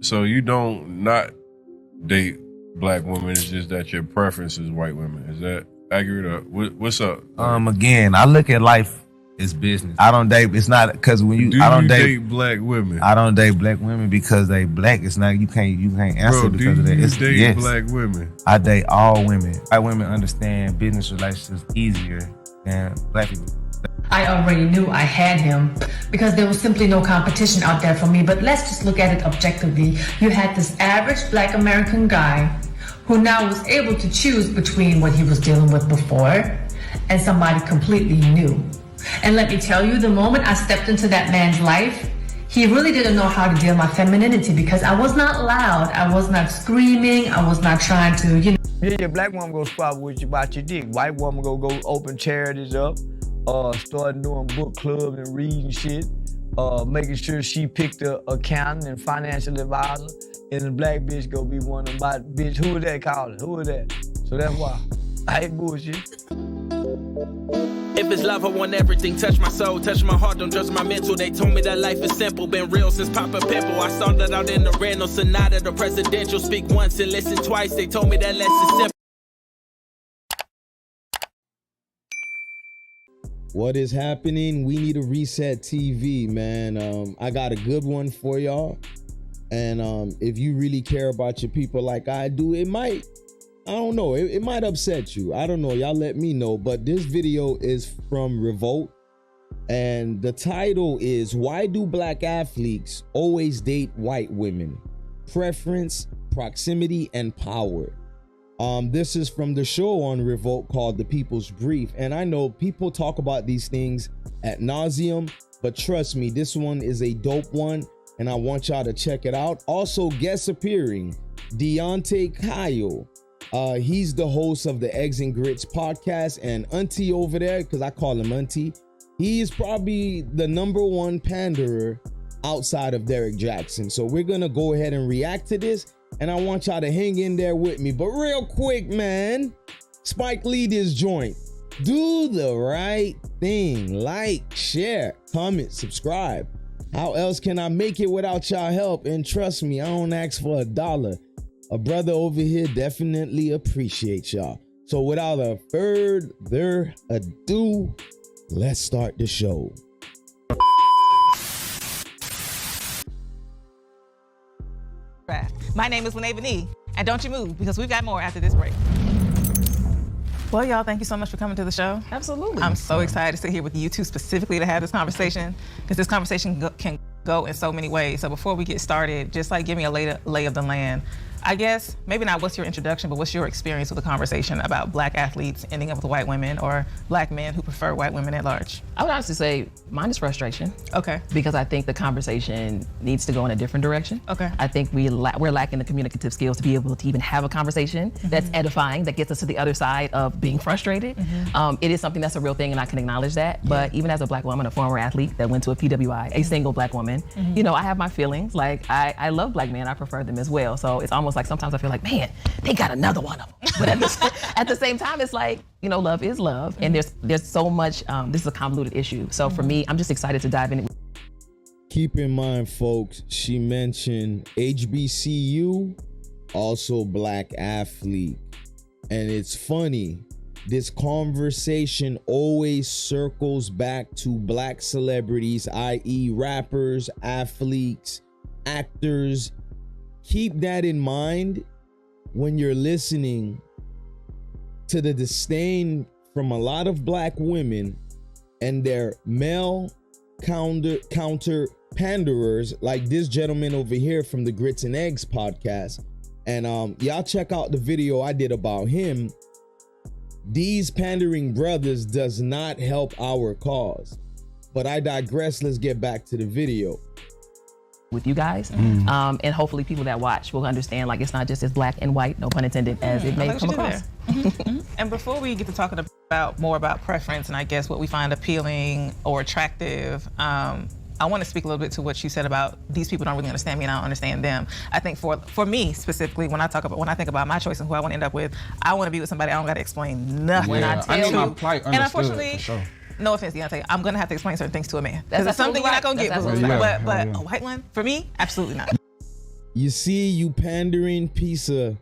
So you don't not date black women. It's just that your preference is white women. Is that accurate? Or what's up? Again, I look at life as business. I don't date. It's not because when you. Do I don't you date black women? I don't date black women because they black. It's not. You can't answer because of that. Do It's you date yes. black women? I date all women. White women understand business relationships easier than black people. I already knew I had him because there was simply no competition out there for me. But let's just look at it objectively. You had this average black American guy who now was able to choose between what he was dealing with before and somebody completely new. And let me tell you, the moment I stepped into that man's life, he really didn't know how to deal with my femininity because I was not loud. I was not screaming. I was not trying to, Yeah, your black woman go swap with you about your dick. White woman go open charities up, start doing book clubs and reading shit, making sure she picked the accountant and financial advisor, and the black bitch go be one of my bitch. Who is that calling? Who is that? So that's why I ain't bullshit. If it's love, I want everything. Touch my soul, touch my heart, don't judge my mental. They told me that life is simple, been real since Papa Pimple. I started out in the Renault Sonata, the presidential. Speak once and listen twice. They told me that less is simple. What is happening? We Need a Reset TV, man. I got a good one for y'all. And if you really care about your people like I do, it might, I don't know, it might upset you. I don't know, y'all let me know. But this video is from Revolt. And the title is, Why Do Black Athletes Always Date White Women? Preference, Proximity, and Power. This is from the show on Revolt called The People's Brief. And I know people talk about these things ad nauseum, but trust me, this one is a dope one, and I want y'all to check it out. Also guest appearing, Deontay Kyle. He's the host of the Eggs and Grits podcast, and Auntie over there, because I call him Auntie, he is probably the #1 panderer outside of Derek Jackson. So we're gonna go ahead and react to this, and I want y'all to hang in there with me. But real quick, man, Spike Lee this joint. Do the right thing. Like, share, comment, subscribe. How else can I make it without y'all help? And trust me, I don't ask for $1. A brother over here definitely appreciates y'all. So without a further ado, let's start the show. My name is Lene Vini, and don't you move because we've got more after this break. Well, y'all, thank you so much for coming to the show. Absolutely. I'm so excited to sit here with you two specifically to have this conversation, because this conversation can go in so many ways. So before we get started, just like give me a lay of the land. I guess, maybe not what's your introduction, but what's your experience with the conversation about black athletes ending up with white women, or black men who prefer white women at large? I would honestly say mine is frustration. Okay. Because I think the conversation needs to go in a different direction. Okay. I think we're lacking the communicative skills to be able to even have a conversation that's edifying, that gets us to the other side of being frustrated. It is something that's a real thing, and I can acknowledge that. Yeah. But even as a black woman, a former athlete that went to a PWI, a single black woman, you know, I have my feelings. Like, I love black men, I prefer them as well. So it's almost like sometimes I feel like, man, they got another one of them. But at the same time, it's like, you know, love is love. And there's so much, this is a convoluted issue. So for me, I'm just excited to dive in. Keep in mind, folks, she mentioned HBCU, also black athlete. And it's funny, this conversation always circles back to black celebrities, i.e. rappers, athletes, actors. Keep that in mind when you're listening to the disdain from a lot of black women and their male counter panderers, like this gentleman over here from the Grits and Eggs podcast. And y'all check out the video I did about him. These pandering brothers does not help our cause. But I digress. Let's get back to the video. With you guys, and hopefully people that watch will understand, like, it's not just as black and white, no pun intended, as it may come across. And before we get to talking about more about preference and I guess what we find appealing or attractive, I want to speak a little bit to what you said about these people don't really understand me and I don't understand them. I think for me specifically, when I think about my choice and who I want to end up with, I want to be with somebody I don't got to explain nothing. When I tell need you, my plight and understood, unfortunately, for sure. No offense, Deontay, I'm gonna have to explain certain things to a man. That's it's something you're not gonna get. But a white one, for me, absolutely not. You see, you pandering piece of...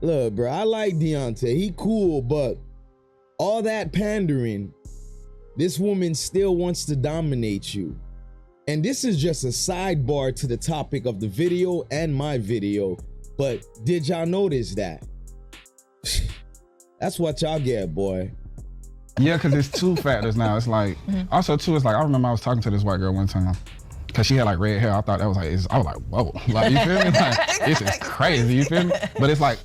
Look, bro, I like Deontay. He cool, but all that pandering, this woman still wants to dominate you. And this is just a sidebar to the topic of the video and my video. But did y'all notice that? That's what y'all get, boy. Yeah, because it's two factors now. It's like, also too, it's like, I remember I was talking to this white girl one time. Cause she had like red hair. I thought that was like, I was like, whoa. Like, you feel me? Like, this is crazy, you feel me? But it's like,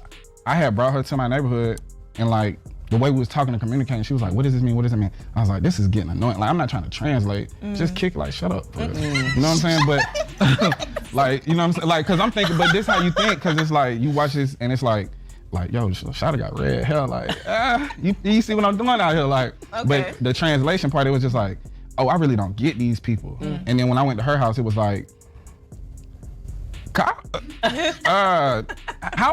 I had brought her to my neighborhood and like, the way we was talking and communicating, she was like, what does this mean? What does it mean? I was like, this is getting annoying. Like, I'm not trying to translate. Just kick like, shut up. You know what I'm saying? But like, you know what I'm saying? Like, cause I'm thinking, but this how you think, cause it's like, you watch this and it's like, yo, Shawty got red hair. Like, you see what I'm doing out here? Like, but the translation part, it was just like, oh, I really don't get these people. And then when I went to her house, it was like, how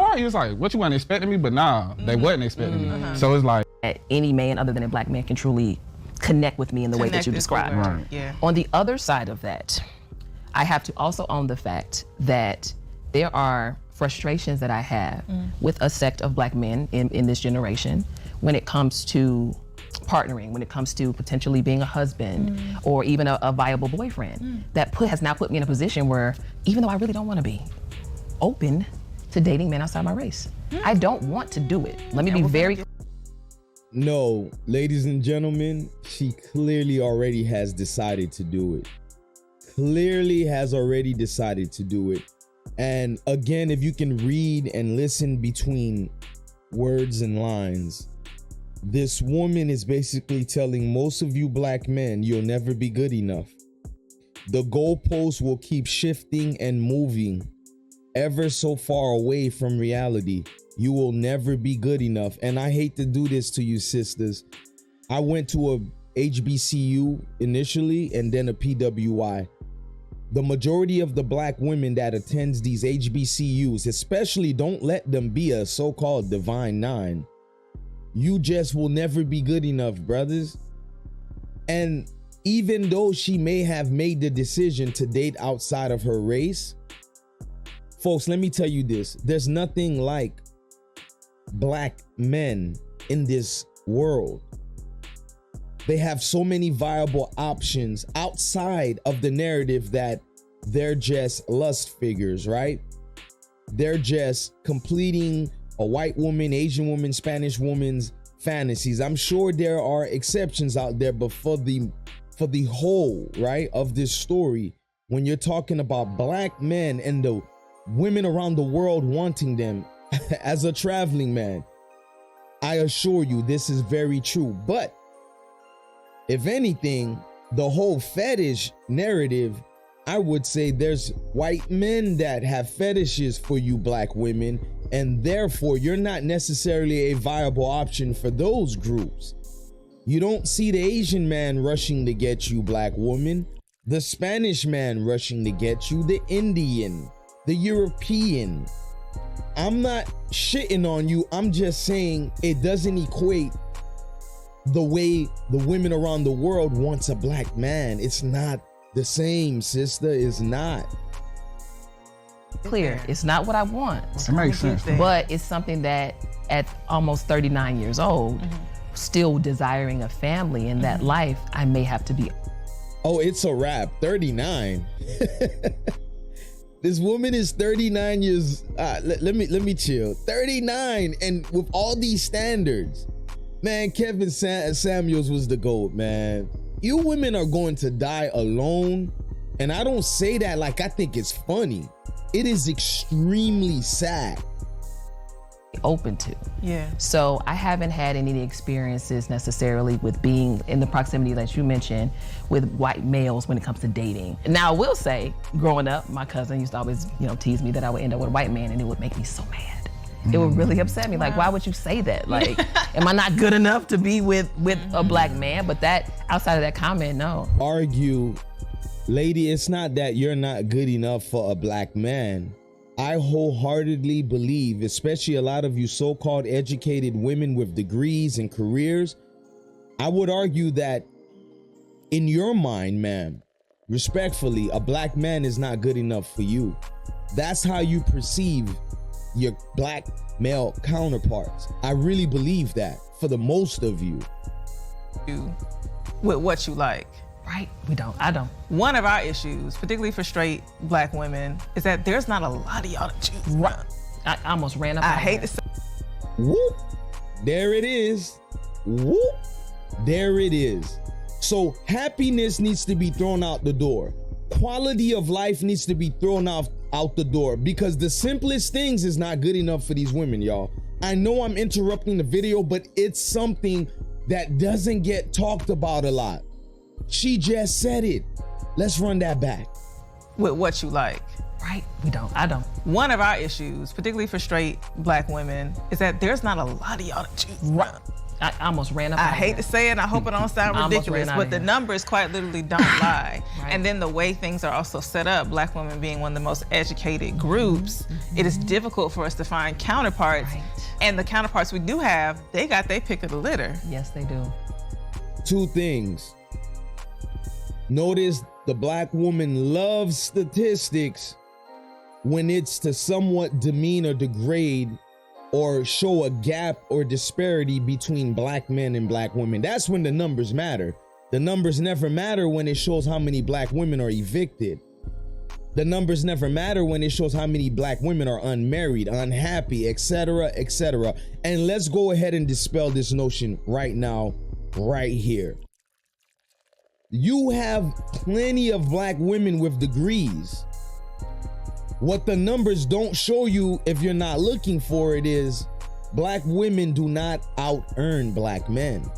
are you? It's like, what you weren't expecting me? But nah, they wasn't expecting me. So it's like, any man other than a black man can truly connect with me in the way that you described. Right. Yeah. On the other side of that, I have to also own the fact that there are frustrations that I have with a sect of black men in this generation when it comes to partnering, when it comes to potentially being a husband or even a viable boyfriend. That has now put me in a position where, even though I really don't want to be open to dating men outside my race, I don't want to do it. Let me be very clear. No, ladies and gentlemen, she clearly already has decided to do it. Clearly has already decided to do it. And again, if you can read and listen between words and lines, this woman is basically telling most of you black men, you'll never be good enough. The goalposts will keep shifting and moving ever so far away from reality. You will never be good enough. And I hate to do this to you, sisters. I went to a HBCU initially and then a PWI. The majority of the black women that attends these HBCUs, especially, don't let them be a so-called divine nine. You just will never be good enough, brothers. And even though she may have made the decision to date outside of her race, folks, let me tell you this. There's nothing like black men in this world. They have so many viable options outside of the narrative that they're just lust figures, right? They're just completing a white woman, Asian woman, Spanish woman's fantasies. I'm sure there are exceptions out there, but for the whole, right, of this story, when you're talking about black men and the women around the world wanting them as a traveling man, I assure you this is very true. But if anything, the whole fetish narrative, I would say there's white men that have fetishes for you black women, and therefore you're not necessarily a viable option for those groups. You don't see the Asian man rushing to get you, black woman, the Spanish man rushing to get you, the Indian, the European. I'm not shitting on you. I'm just saying it doesn't equate the way the women around the world wants a black man. It's not the same, sister. It's not. Clear. It's not what I want. It makes sense. But it's something that at almost 39 years old, still desiring a family in that life, I may have to be. Oh, it's a wrap. 39. This woman is 39 years. Let me chill. 39, and with all these standards, man. Kevin Samuels was the GOAT, man. You women are going to die alone, and I don't say that like I think it's funny. It is extremely sad. Open to. Yeah. So I haven't had any experiences necessarily with being in the proximity that you mentioned with white males when it comes to dating. Now I will say, growing up, my cousin used to always, tease me that I would end up with a white man, and it would make me so mad. It would really upset me. Like, why would you say that? Like, am I not good enough to be with a black man? But that, outside of that comment, no. Argue, lady, it's not that you're not good enough for a black man. I wholeheartedly believe, especially a lot of you so-called educated women with degrees and careers, I would argue that in your mind, ma'am, respectfully, a black man is not good enough for you. That's how you perceive your black male counterparts. I really believe that for the most of you. With what you like. Right? We don't. I don't. One of our issues, particularly for straight black women, is that there's not a lot of y'all to choose from. Right. I almost ran up. I hate to say. Whoop. There it is. Whoop. There it is. So happiness needs to be thrown out the door. Quality of life needs to be thrown out the door, because the simplest things is not good enough for these women, y'all. I know I'm interrupting the video, but it's something that doesn't get talked about a lot. She just said it. Let's run that back. With what you like. Right? We don't. I don't. One of our issues, particularly for straight black women, is that there's not a lot of y'all to choose from. Right. I almost ran up. I hate to say it, I hope it don't sound ridiculous, but the numbers quite literally don't lie. Right. And then the way things are also set up, black women being one of the most educated groups, it is difficult for us to find counterparts. Right. And the counterparts we do have, they got their pick of the litter. Yes, they do. Two things. Notice the black woman loves statistics when it's to somewhat demean or degrade or show a gap or disparity between black men and black women. That's when the numbers matter. The numbers never matter when it shows how many black women are evicted. The numbers never matter when it shows how many black women are unmarried, unhappy, etc., etc. And let's go ahead and dispel this notion right now, right here. You have plenty of black women with degrees. What the numbers don't show you, if you're not looking for it, is black women do not out-earn black men.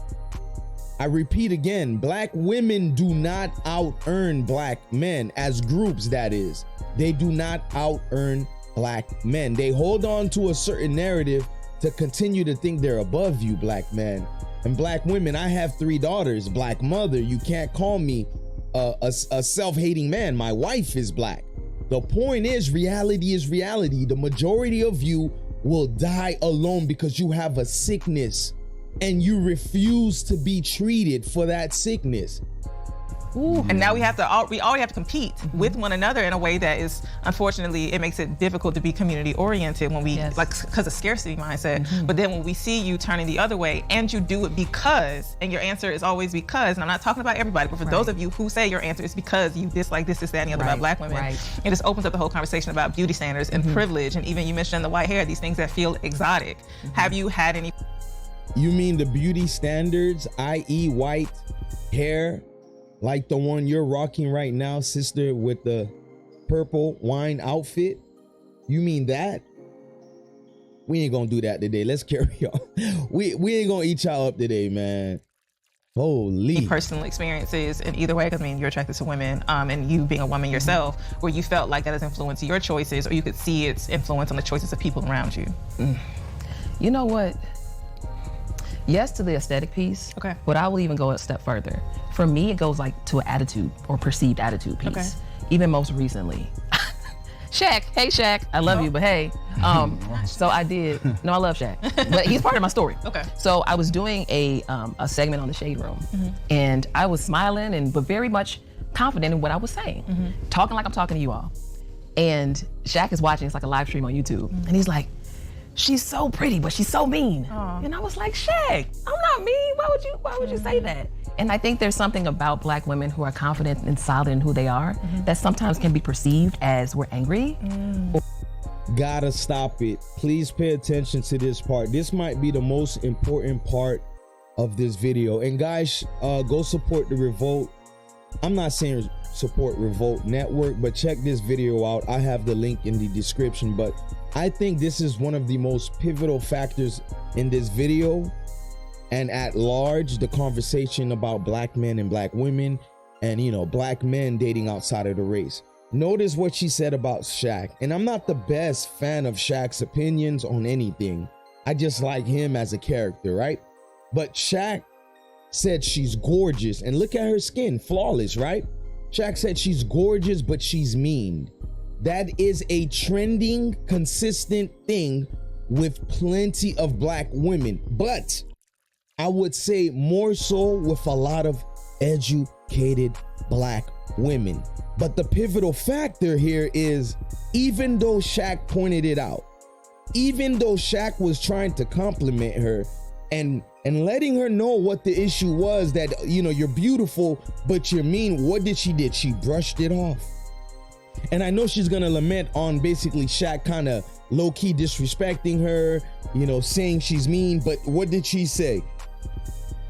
I repeat again, black women do not out-earn black men, as groups, that is. They do not out-earn black men. They hold on to a certain narrative to continue to think they're above you, black men. And black women, I have 3 daughters, black mother. You can't call me a self-hating man. My wife is black. The point is reality. The majority of you will die alone because you have a sickness and you refuse to be treated for that sickness. Ooh. And now we already have to compete with one another in a way that is, unfortunately, it makes it difficult to be community oriented when we, like, because of scarcity mindset. But then when we see you turning the other way and you do it because, and your answer is always because, and I'm not talking about everybody, but for those of you who say your answer is because you dislike this, that, and the other about black women, it just opens up the whole conversation about beauty standards and privilege, and even you mentioned the white hair, these things that feel exotic. Have you had any? You mean the beauty standards, i.e. white hair? Like the one you're rocking right now, sister, with the purple wine outfit? You mean that? We ain't gonna do that today. Let's carry on. We ain't gonna eat y'all up today, man. Holy. Personal experiences in either way, because I mean, you're attracted to women, and you being a woman yourself, where you felt like that has influenced your choices, or you could see its influence on the choices of people around you. You know what? Yes to the aesthetic piece, but I will even go a step further. For me, it goes like to an attitude or perceived attitude piece. Even most recently. Shaq, hey Shaq, I love you, but hey. So I did, no, I love Shaq, but he's part of my story. So I was doing a segment on the Shade Room, and I was smiling but very much confident in what I was saying, talking like I'm talking to you all. And Shaq is watching, it's like a live stream on YouTube, and he's like, she's so pretty, but she's so mean. And I was like, Shaq, I'm not mean. Why would you say that? And I think there's something about black women who are confident and solid in who they are that sometimes can be perceived as we're angry. Gotta stop it. Please pay attention to this part. This might be the most important part of this video. And guys, go support the Revolt. I'm not saying support Revolt Network, but check this video out. I have the link in the description, but I think this is one of the most pivotal factors in this video and at large, the conversation about black men and black women and, you know, black men dating outside of the race. Notice what she said about Shaq. And I'm not the best fan of Shaq's opinions on anything. I just like him as a character, right? But Shaq said she's gorgeous, and look at her skin, flawless, right? Shaq said she's gorgeous, but she's mean. That is a trending, consistent thing with plenty of black women, but I would say more so with a lot of educated black women. But the pivotal factor here is, even though Shaq pointed it out, even though Shaq was trying to compliment her and letting her know what the issue was, that, you know, you're beautiful, but you're mean, what did? She brushed it off. And I know she's gonna lament on basically Shaq kind of low-key disrespecting her, you know, saying she's mean, but what did she say?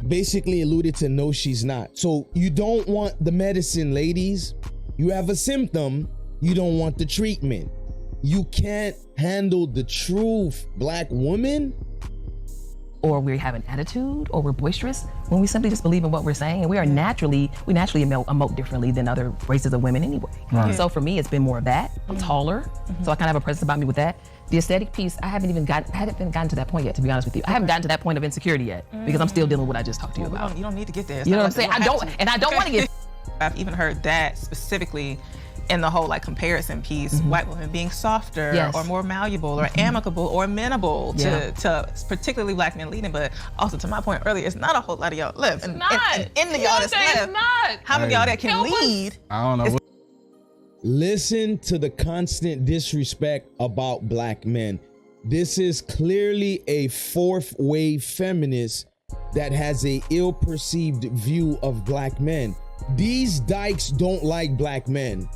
Basically alluded to, no, she's not. So you don't want the medicine, ladies. You have a symptom, you don't want the treatment. You can't handle the truth, Black woman. Or we have an attitude, or we're boisterous, when we simply just believe in what we're saying. And we naturally emote differently than other races of women anyway. Right. So for me, it's been more of that. I'm taller, so I kind of have a presence about me with that. The aesthetic piece, I haven't gotten to that point yet, to be honest with you. I haven't gotten to that point of insecurity yet, because I'm still dealing with what I just talked to you about. You don't need to get there. You know what I'm saying? I don't want to get. I've even heard that specifically in the whole like comparison piece, white women being softer or more malleable or amicable or amenable to particularly Black men leading, but also to my point earlier, it's not a whole lot of y'all left. And in the y'all that's left, how many y'all that can lead? I don't know. Listen to the constant disrespect about Black men. This is clearly a fourth wave feminist that has a ill-perceived view of Black men. These dykes don't like Black men.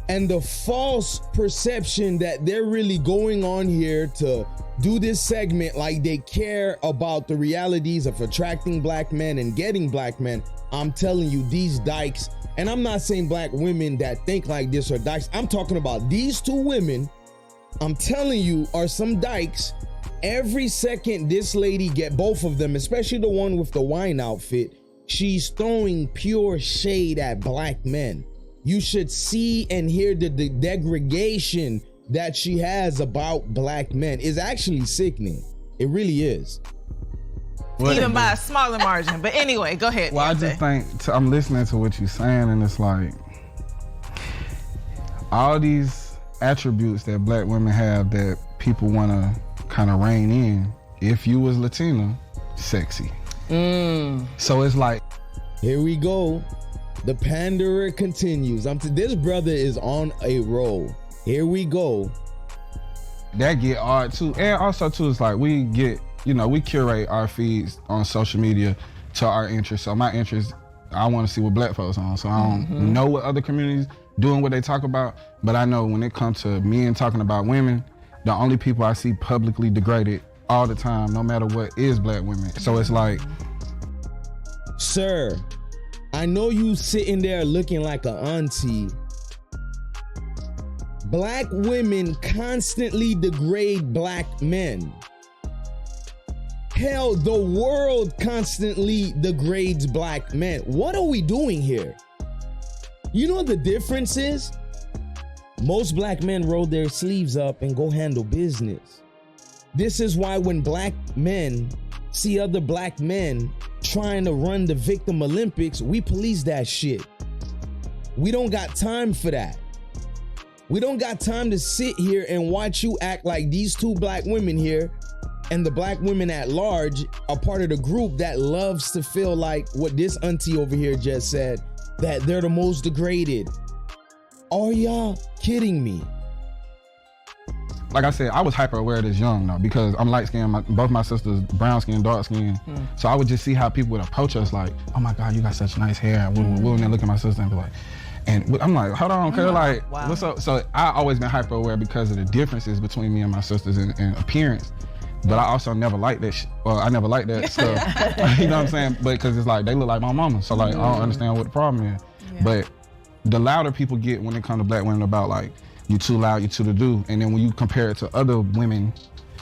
And the false perception that they're really going on here to do this segment like they care about the realities of attracting Black men and getting Black men, I'm telling you, these dykes, and I'm not saying Black women that think like this are dykes, I'm talking about these two women, I'm telling you, are some dykes. Every second this lady get, both of them, especially the one with the wine outfit, she's throwing pure shade at Black men. You should see and hear the degradation that she has about Black men. Is actually sickening. It really is. Even by a smaller margin. But anyway, go ahead. Well, I just think, I'm listening to what you're saying, and it's like, all these attributes that Black women have that people want to kind of rein in, if you was Latina, sexy. So it's like, here we go. The panderer continues. This brother is on a roll. Here we go. That get hard too. And also too, it's like we get, we curate our feeds on social media to our interests. So my interest, I want to see what Black folks on. So I don't know what other communities doing what they talk about, but I know when it comes to men talking about women, the only people I see publicly degraded all the time, no matter what, is Black women. So it's like, sir, I know you sitting there looking like an auntie. Black women constantly degrade Black men. Hell, the world constantly degrades Black men. What are we doing here? You know what the difference is? Most Black men roll their sleeves up and go handle business. This is why when Black men see other Black men trying to run the victim Olympics, we police that shit. We don't got time for that. We don't got time to sit here and watch you act like these two Black women here and the Black women at large are part of the group that loves to feel like what this auntie over here just said, that they're the most degraded. Are y'all kidding me? Like I said, I was hyper aware of this young though, because I'm light skinned, both my sisters brown skin, dark skin. So I would just see how people would approach us like, oh my God, you got such nice hair. And then look at my sister and be like, and I'm like, hold on, cuz like, what's up? So I always been hyper aware because of the differences between me and my sisters in appearance. But I also never liked that well, I never liked that stuff. You know what I'm saying? But because it's like, they look like my mama. So like, I don't understand what the problem is. Yeah. But the louder people get when it comes to Black women about like, you too loud, you too to do. And then when you compare it to other women,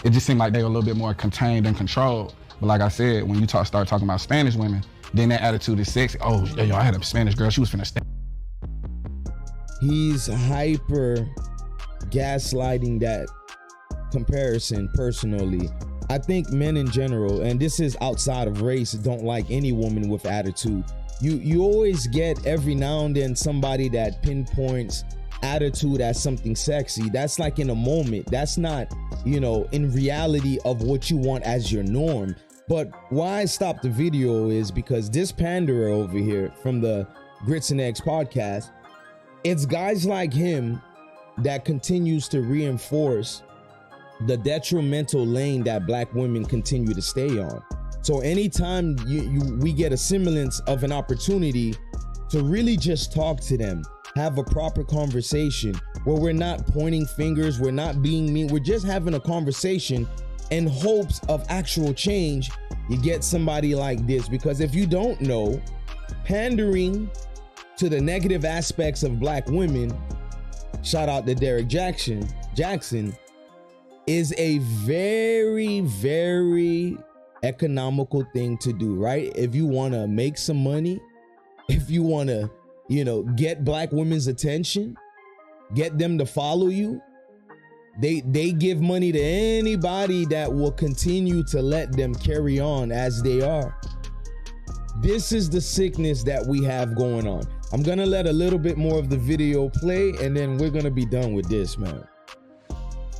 it just seemed like they were a little bit more contained and controlled. But like I said, when you start talking about Spanish women, then that attitude is sexy. Oh, yo, I had a Spanish girl, she was finna stay. He's hyper gaslighting that comparison personally. I think men in general, and this is outside of race, don't like any woman with attitude. You always get every now and then somebody that pinpoints attitude as something sexy. That's like in a moment. That's not, in reality of what you want as your norm. But why I stopped the video is because this panderer over here from the Grits and Eggs podcast, it's guys like him that continues to reinforce the detrimental lane that black women continue to stay on. So anytime we get a semblance of an opportunity to really just talk to them, have a proper conversation where we're not pointing fingers, we're not being mean, we're just having a conversation in hopes of actual change, you get somebody like this. Because if you don't know, pandering to the negative aspects of black women, shout out to Derek Jackson, is a very, very economical thing to do, right? If you want to make some money, if you want to, get black women's attention, get them to follow you, they give money to anybody that will continue to let them carry on as they are. This is the sickness that we have going on. I'm gonna let a little bit more of the video play, and then we're gonna be done with this, man.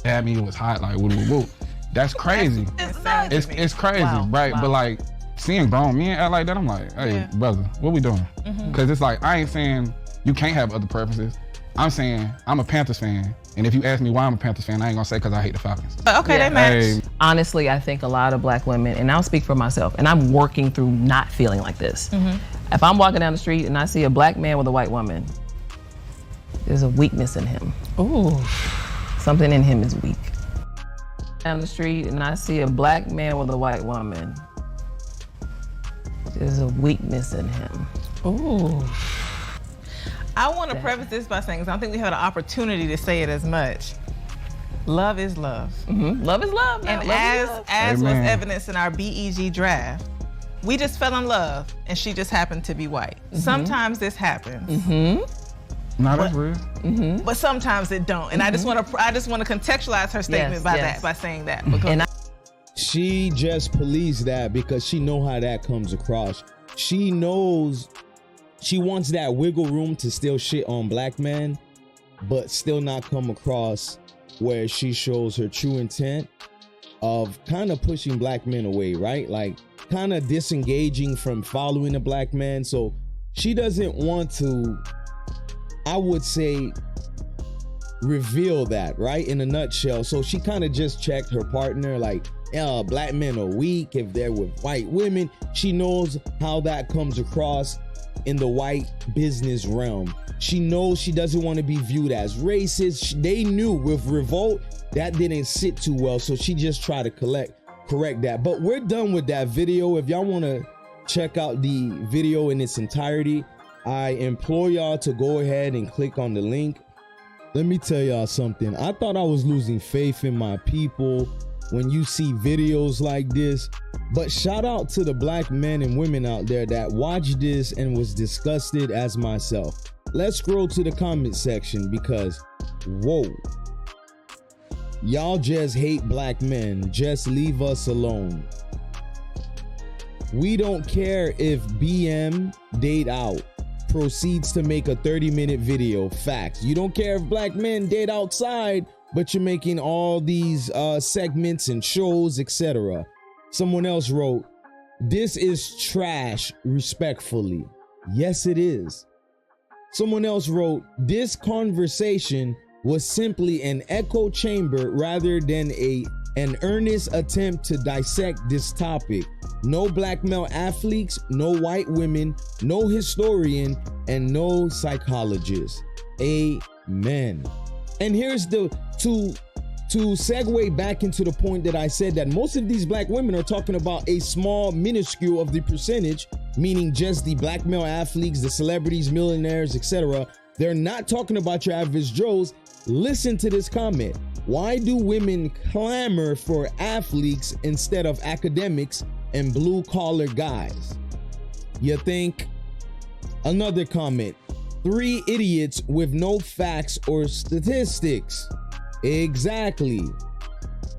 Yeah, I mean, it was hot, like, woo. That's crazy. It's crazy, Wow. right? Wow. But like, seeing grown men act like that, I'm like, hey, brother, what we doing? Because it's like, I ain't saying you can't have other preferences. I'm saying I'm a Panthers fan, and if you ask me why I'm a Panthers fan, I ain't gonna say because I hate the Falcons. Okay, they match. Hey, Honestly, I think a lot of black women, and I'll speak for myself, and I'm working through not feeling like this. If I'm walking down the street and I see a black man with a white woman, there's a weakness in him. Ooh. Something in him is weak. Down the street and I see a black man with a white woman, there's a weakness in him. Ooh. I want to preface this by saying, 'cause I don't think we have an opportunity to say it as much. Love is love. Love is love. And Love is love. as was Amen. evidenced in our BEG draft, we just fell in love and she just happened to be white. Sometimes this happens, no, that's real. but sometimes it don't. And I just want to contextualize her statement by saying that. Because And She just policed that because she know how that comes across. She knows she wants that wiggle room to still shit on black men, but still not come across where she shows her true intent of kind of pushing black men away, right? Like kind of disengaging from following a black man. So she doesn't want to, I would say, reveal that, right? In a nutshell. So she kind of just checked her partner, like, black men are weak if they're with white women. She knows how that comes across in the white business realm. She knows she doesn't want to be viewed as racist. They knew with Revolt that didn't sit too well, so she just tried to correct that. But we're done with that video. If y'all want to check out the video in its entirety, I implore y'all to go ahead and click on the link. Let me tell y'all something. I thought I was losing faith in my people when you see videos like this, but shout out to the black men and women out there that watched this and was disgusted as myself. Let's scroll to the comment section because, whoa, y'all just hate black men. Just leave us alone. We don't care if BM Date Out proceeds to make a 30-minute video. Facts. You don't care if black men date outside, but you're making all these segments and shows, etc. Someone else wrote, "This is trash, respectfully." Yes, it is. Someone else wrote, "This conversation was simply an echo chamber rather than an earnest attempt to dissect this topic. No black male athletes, no white women, no historian, and no psychologist." Amen. And here's to segue back into the point that I said, that most of these black women are talking about a small minuscule of the percentage, meaning just the black male athletes, the celebrities, millionaires, etc. They're not talking about your average Joes. Listen to this comment. Why do women clamor for athletes instead of academics and blue collar guys? You think? Another comment. 3 idiots with no facts or statistics. Exactly.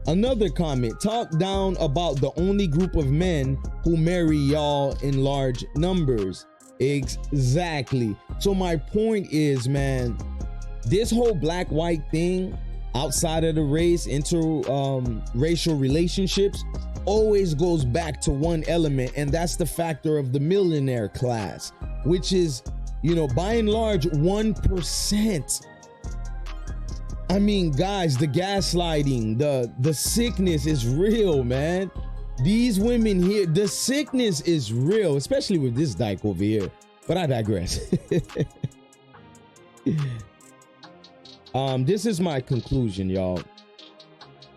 Another comment. Talk down about the only group of men who marry y'all in large numbers. Exactly. So my point is, man, this whole black-white thing outside of the race, interracial relationships, always goes back to one element, and that's the factor of the millionaire class, which is You know, by and large, 1%. I mean, guys, the gaslighting, the sickness is real, man. These women here, the sickness is real, especially with this dyke over here. But I digress. This is my conclusion, y'all.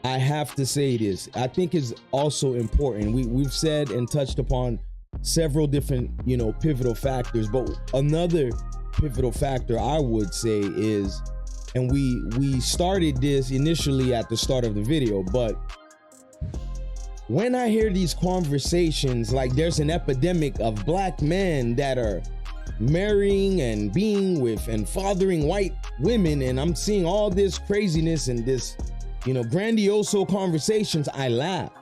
I have to say this. I think is also important. We've said and touched upon several different, you know, pivotal factors, but another pivotal factor I would say is, and we started this initially at the start of the video, but when I hear these conversations, like there's an epidemic of black men that are marrying and being with and fathering white women, and I'm seeing all this craziness and this, you know, grandioso conversations, I laugh.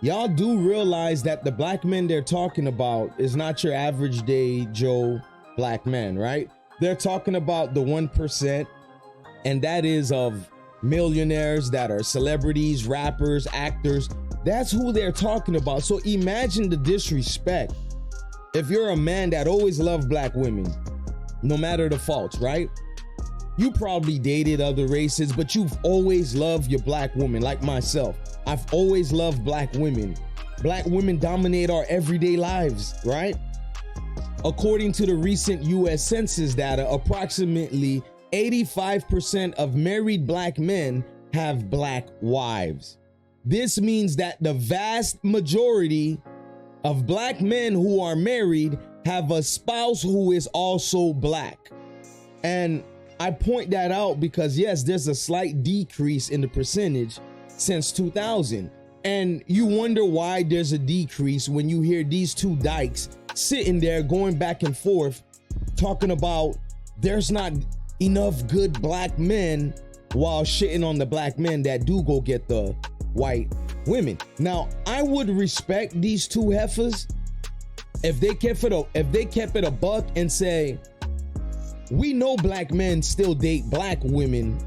Y'all do realize that the black men they're talking about is not your average day Joe black man, right? They're talking about the 1%, and that is of millionaires that are celebrities, rappers, actors. That's who they're talking about. So imagine the disrespect. If you're a man that always loved black women, no matter the faults, right? You probably dated other races, but you've always loved your black woman, like myself. I've always loved black women. Black women dominate our everyday lives, right? According to the recent US Census data, approximately 85% of married black men have black wives. This means that the vast majority of black men who are married have a spouse who is also black. And I point that out because yes, there's a slight decrease in the percentage since 2000. And you wonder why there's a decrease when you hear these two dykes sitting there going back and forth talking about there's not enough good black men while shitting on the black men that do go get the white women. Now, I would respect these two heifers if they kept it a buck and say, we know black men still date black women,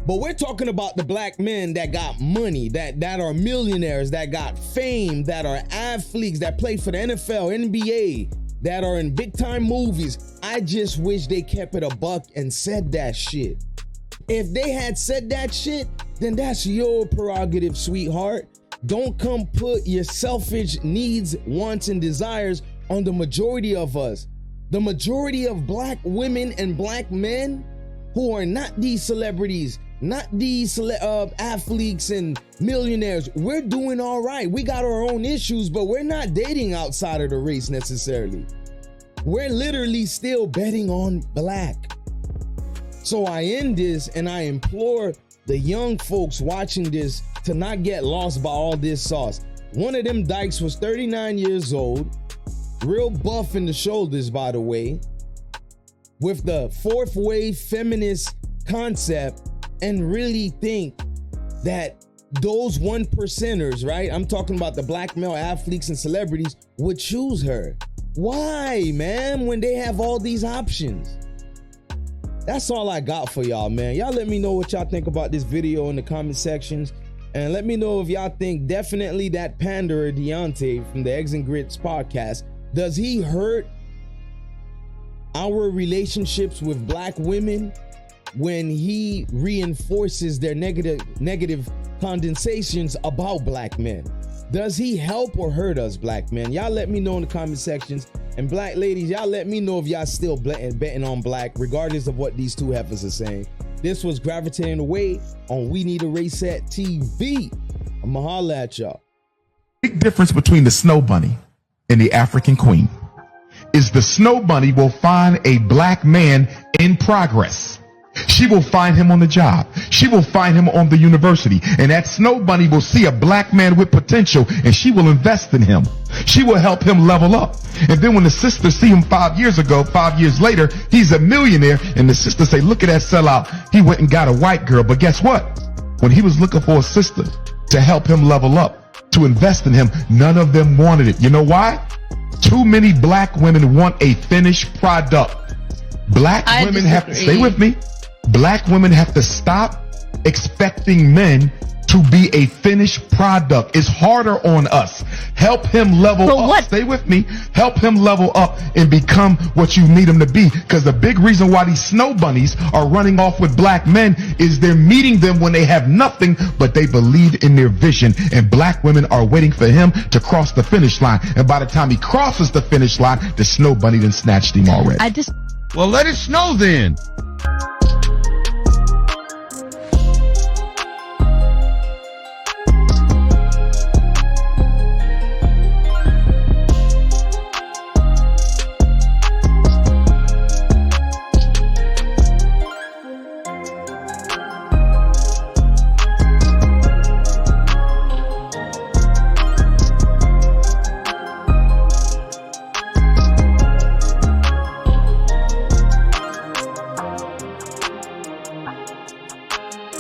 but we're talking about the black men that got money, that are millionaires, that got fame, that are athletes, that play for the NFL, NBA, that are in big time movies. I just wish they kept it a buck and said that shit. If they had said that shit, then that's your prerogative, sweetheart. Don't come put your selfish needs, wants, and desires on the majority of us. The majority of black women and black men who are not these celebrities, not these athletes and millionaires, we're doing all right. We got our own issues, but we're not dating outside of the race necessarily. We're literally still betting on black. So I end this and I implore the young folks watching this to not get lost by all this sauce. One of them dykes was 39 years old, real buff in the shoulders, by the way, with the fourth wave feminist concept, and really think that those 1%ers, right? I'm talking about the black male athletes and celebrities, would choose her. Why, man, when they have all these options? That's all I got for y'all, man. Y'all let me know what y'all think about this video in the comment sections. And let me know if y'all think definitely that panderer Deontay from the Eggs and Grits podcast, does he hurt our relationships with black women when he reinforces their negative condensations about black men? Does he help or hurt us, black men? Y'all let me know in the comment sections. And black ladies, y'all let me know if y'all still betting on black, regardless of what these two heifers are saying. This was Gravitating Away on We Need a Reset TV. I'ma holla at y'all. Big difference between the snow bunny and the African queen is the snow bunny will find a black man in progress. She will find him on the job. She will find him on the university. And that snow bunny will see a black man with potential and she will invest in him. She will help him level up. And then when the sisters see him 5 years ago, 5 years later, he's a millionaire. And the sisters say, look at that sellout. He went and got a white girl. But guess what? When he was looking for a sister to help him level up, to invest in him, none of them wanted it. You know why? Too many black women want a finished product. Black women have to, stay with me. Black women have to stop expecting men to be a finished product. It's harder on us. Help him level up. What? Stay with me. Help him level up and become what you need him to be. Because the big reason why these snow bunnies are running off with black men is they're meeting them when they have nothing, but they believe in their vision. And black women are waiting for him to cross the finish line. And by the time he crosses the finish line, the snow bunny done snatched him already. Well, let it snow then.